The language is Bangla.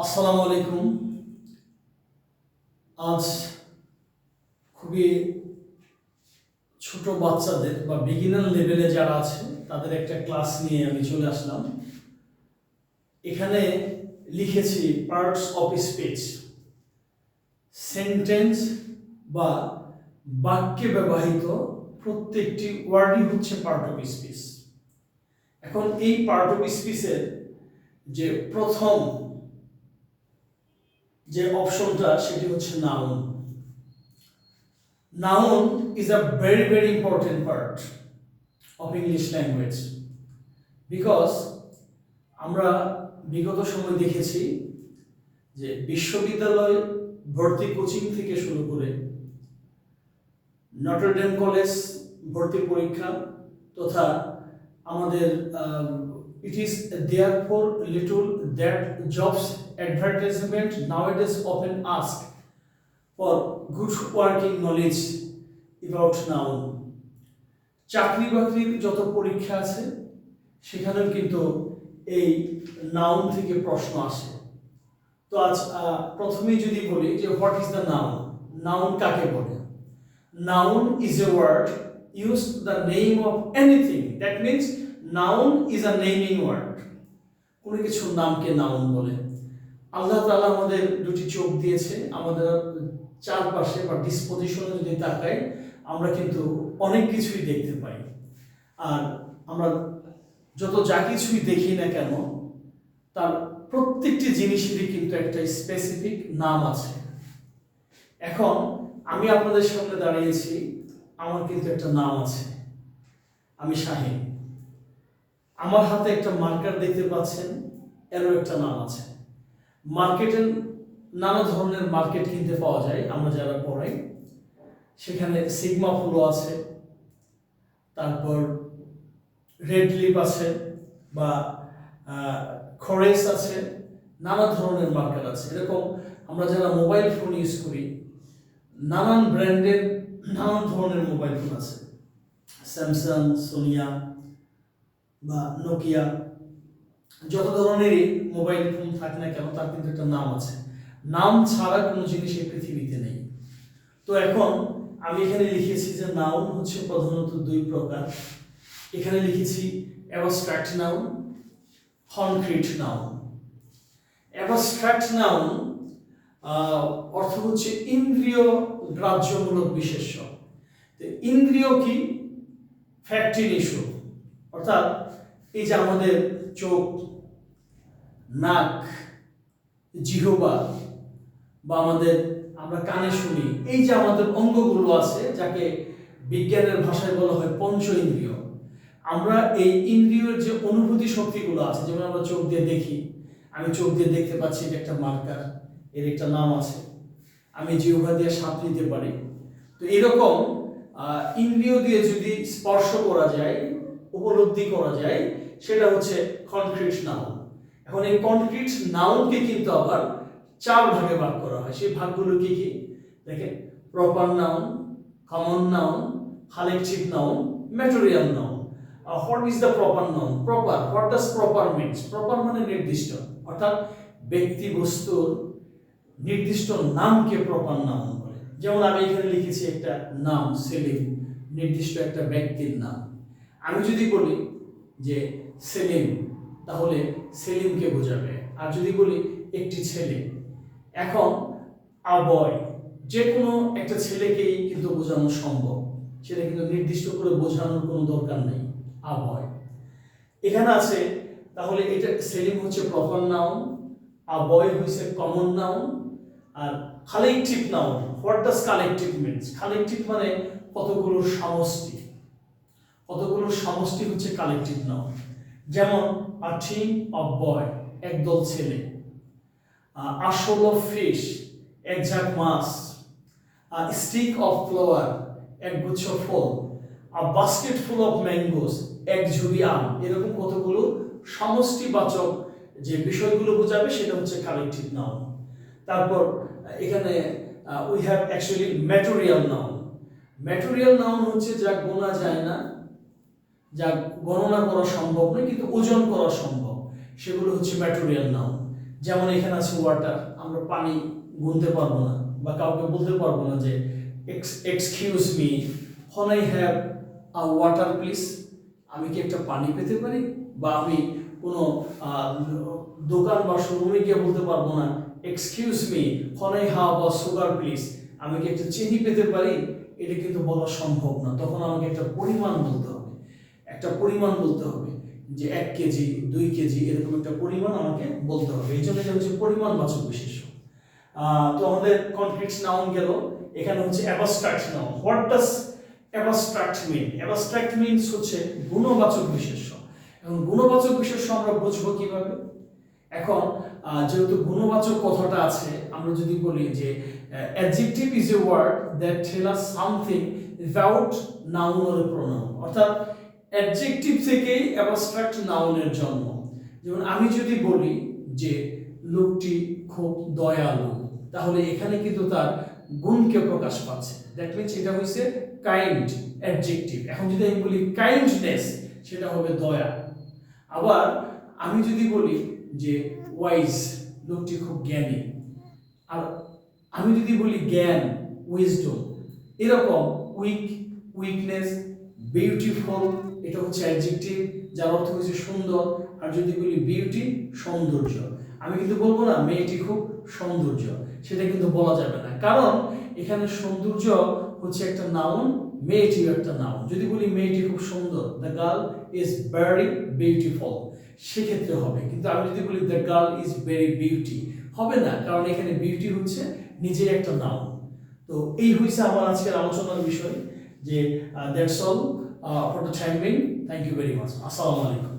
আসসালামু আলাইকুম। আজ খুবই ছোট বাচ্চাদের বা বিগিনার লেভেলে যারা আছে তাদের একটা ক্লাস নিয়ে আমি চলে আসলাম। এখানে লিখেছি পার্টস অফ স্পিচ, সেন্টেন্স বা বাক্যে ব্যবহৃত প্রত্যেকটি ওয়ার্ডই হচ্ছে পার্ট অফ স্পিচ। এখন এই পার্ট অফ স্পিচের যে প্রথম যে অপশনটা সেটি হচ্ছে noun. Noun is a very important part of English language because আমরা বিগত সময় দেখেছি যে বিশ্ববিদ্যালয় ভর্তি কোচিং থেকে শুরু করে নটরডেম কলেজ ভর্তি পরীক্ষা তথা আমাদের it is therefore little that jobs advertisement nowadays often ask for good working knowledge about noun. চাকরি বাকরির যত পরীক্ষা আছে সেখানেও কিন্তু এই নাউন থেকে প্রশ্ন আসে। তো আজ প্রথমেই যদি বলি যে what is the noun, noun কাকে বলে? Noun is a word used the name of anything, that means noun is a naming word. কোনো কিছুর নামকে নাউন বলে। আল্লাহ তাআলা আমাদের দুটি চোখ দিয়েছে, আমাদের চারপাশে বা ডিসপোজিশনে যদি তাকাই আমরা কিন্তু অনেক কিছুই দেখতে পাই। আর আমরা যত যা কিছুই দেখি না কেন তার প্রত্যেকটি জিনিসেরই কিন্তু একটা স্পেসিফিক নাম আছে। এখন আমি আপনাদের সামনে দাঁড়িয়েছি, আমার কিন্তু একটা নাম আছে, আমি শাহীন। আমার হাতে একটা মার্কার দেখতে পাচ্ছেন, এরও একটা নাম আছে। মার্কেটে নানা ধরনের মার্কেট কিনতে পাওয়া যায়, আমরা যারা পড়াই সেখানে সিগমা ফ্লো আছে, তারপর রেড লিপ আছে বা খরেস আছে, নানা ধরনের মার্কার আছে। এরকম আমরা যারা মোবাইল ফোন ইউজ করি নানান ব্র্যান্ডের নানান ধরনের মোবাইল ফোন আছে, স্যামসাং, সোনিয়া বা নোকিয়া, যত ধরনেরই মোবাইল ফোন থাকে না কেন তার কিন্তু একটা নাম আছে। নাম ছাড়া কোনো জিনিস এই পৃথিবীতে নেই। তো এখন আমি এখানে লিখেছি যে নাউন হচ্ছে প্রধানত দুই প্রকার। এখানে লিখেছি abstract noun, concrete noun. Abstract noun অর্থ হচ্ছে ইন্দ্রিয় গ্রাহ্যমূলক বিশেষ্য। ইন্দ্রিয় কি? ফ্যাক্ট ইস্যু, অর্থাৎ এই যে আমাদের চোখ, নাক, জিহ্বা বা আমাদের আমরা কানে শুনি, এই যে আমাদের অঙ্গগুলো আছে যাকে বিজ্ঞানের ভাষায় বলা হয় পঞ্চ ইন্দ্রিয়। আমরা এই ইন্দ্রিয়ের যে অনুভূতি শক্তিগুলো আছে, যেমন আমরা চোখ দিয়ে দেখি, আমি চোখ দিয়ে দেখতে পাচ্ছি এটা একটা মার্কার, এর একটা নাম আছে। আমি জিহ্বা দিয়ে স্বাদ নিতে পারি। তো এরকম ইন্দ্রিয় দিয়ে যদি স্পর্শ করা যায়, উপলব্ধি করা যায়, সেটা হচ্ছে কনক্রিট নাউন। এখন এই কনক্রিট নাউনকে কিন্তু আবার চার ভাগে ভাগ করা হয়। সেই ভাগগুলো কি কি দেখেন: proper noun, common noun, collective noun, material noun. What is the proper noun? Proper, what does proper means? Proper মানে নির্দিষ্ট, অর্থাৎ ব্যক্তি বস্তুর নির্দিষ্ট নামকে প্রপার নাউন বলে। যেমন আমি এখানে লিখেছি একটা নাম সেলিম, নির্দিষ্ট একটা ব্যক্তির নাম। আমি যদি বলি যে সেলিম, তাহলে সেলিমকে বোঝাবে। আর যদি বলি একটি ছেলে, এখন আ বয়, যে কোনো একটা ছেলেকেই কিন্তু বোঝানো সম্ভব, সেটা কিন্তু নির্দিষ্ট করে বোঝানোর কোনো দরকার নেই। আ বয় এখানে আছে, তাহলে এটা সেলিম হচ্ছে প্রপার নাউন, আ বয় হচ্ছে কমন নাউন। আর collective noun, what does collective means? Collective মানে কতগুলো সমষ্টি, কতগুলো সমষ্টি হচ্ছে কালেকটিভ নাউন। যেমন আ টিম অফ বয়, একদল ছেলে। আ শোল অফ ফিশ, এক ঝাঁক মাছ। আ স্টিক অফ ফ্লাওয়ার, একগুচ্ছ ফল। A basket full of mangoes, এক ঝুড়ি আম। এরকম কতগুলো সমষ্টিবাচক যে বিষয়গুলো বোঝাবে সেটা হচ্ছে কালেকটিভ নাউন। তারপর এখানে we have actually material noun. Material noun হচ্ছে যা গোনা যায় না, যা গণনা করা সম্ভব নয় কিন্তু ওজন করা সম্ভব, সেগুলো হচ্ছে ম্যাটেরিয়াল নাউন। যেমন এখানে আছে ওয়াটার, আমরা পানি গুনতে পারবো না বা কাউকে বলতে পারবো না যে এক্সকিউজ মি, হন I have a water please, আমি কি একটা পানি পেতে পারি? বা আমি কোনো দোকান বা শোরুমে গিয়ে বলতে পারবো না এক্সকিউজ মি, হন I have a sugar please, আমি কি একটা চিনি পেতে পারি? এটা কিন্তু বলা সম্ভব না। তখন আমাকে একটা পরিমাণ বলতে হবে, একটা পরিমাণ বলতে হবে যে 1 কেজি 2 কেজি এরকম একটা পরিমাণ আমাকে বলতে হবে। এই জন্য এটা হচ্ছে পরিমাণবাচক বিশেষ্য। তো আমাদের কনক্রিট নাউন গেল। এখানে হচ্ছে abstract noun. What does abstract mean? Abstract means হচ্ছে গুণবাচক বিশেষ্য। এবং গুণবাচক বিশেষ্য আমরা বুঝবো কিভাবে? এখন যেহেতু গুণবাচক কথাটা আছে, আমরা যদি বলি যে adjective is a word that tell us something without noun or pronoun, অর্থাৎ অ্যাডজেক্টিভ থেকেই অ্যাবস্ট্রাক্ট নাউনের জন্ম। যেমন আমি যদি বলি যে লোকটি খুব দয়ালু, তাহলে এখানে কিন্তু তার গুণকে প্রকাশ পাচ্ছে। দ্যাট মিনস এটা হচ্ছে কাইন্ড অ্যাডজেক্টিভ। এখন যদি আমি বলি কাইন্ডনেস, সেটা হবে দয়া। আবার আমি যদি বলি যে ওয়াইজ, লোকটি খুব জ্ঞানী, আর আমি যদি বলি জ্ঞান, উইজডম, এরকম উইকনেস, বিউটিফুল, এটা হচ্ছে অ্যাডজেক্টিভ যার অর্থ হচ্ছে সুন্দর। আর যদি বলি বিউটি, সৌন্দর্য, আমি কিন্তু বলবো না মেয়েটি খুব সৌন্দর্য, সেটা কিন্তু বলা যাবে না, কারণ এখানে সৌন্দর্য হচ্ছে একটা নাউন, মেয়েটিও একটা নাউন। যদি বলি মেয়েটি খুব সুন্দর, the girl is very beautiful, সেক্ষেত্রে হবে। কিন্তু আমি যদি বলি the girl is very beauty, হবে না, কারণ এখানে বিউটি হচ্ছে নিজেই একটা নাউন। তো এই হয়েছে আমার আজকের আলোচনার বিষয়, যে that's all for the time being. Thank you very much. আসসালামু আলাইকুম।